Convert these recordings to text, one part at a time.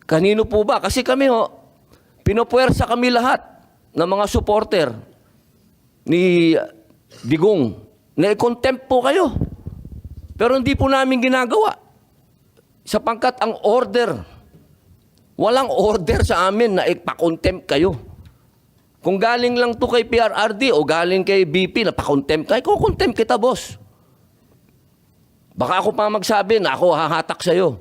Kanino po ba? Kasi kami pinopuwersa kami lahat ng mga supporter ni Digong na i-contempt po kayo. Pero hindi po namin ginagawa. Sapagkat ang order, walang order sa amin na ipa-contempt kayo. Kung galing lang to kay PRRD o galing kay BP na pa-contempt kayo, kukontempt kita, boss. Baka ako pa magsabi na ako hahatak sa'yo.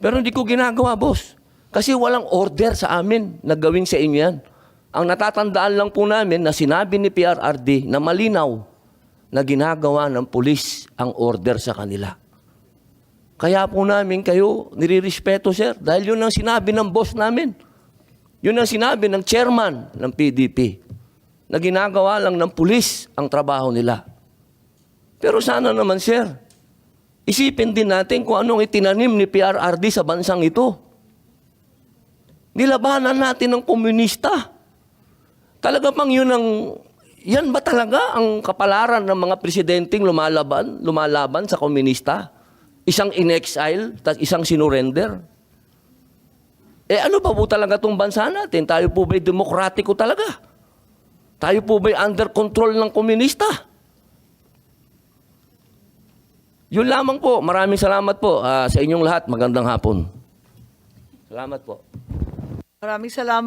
Pero hindi ko ginagawa, boss. Kasi walang order sa amin na gawin sa inyo yan. Ang natatandaan lang po namin na sinabi ni PRRD na malinaw na ginagawa ng pulis ang order sa kanila. Kaya po namin kayo nirirespeto, sir. Dahil yun ang sinabi ng boss namin. Yun ang sinabi ng chairman ng PDP. Na ginagawa lang ng pulis ang trabaho nila. Pero sana naman, sir, isipin din natin kung anong itinanim ni PRRD sa bansang ito. Nilabanan natin ng komunista. Talaga bang yan ba talaga ang kapalaran ng mga presidenteng lumalaban sa komunista? Isang in-exile, isang sinurrender? Ano ba po talaga itong bansa natin? Tayo po ba'y demokratiko talaga? Tayo po ba'y under control ng komunista? Yun lamang po. Maraming salamat po sa inyong lahat. Magandang hapon. Salamat po. Maraming salamat.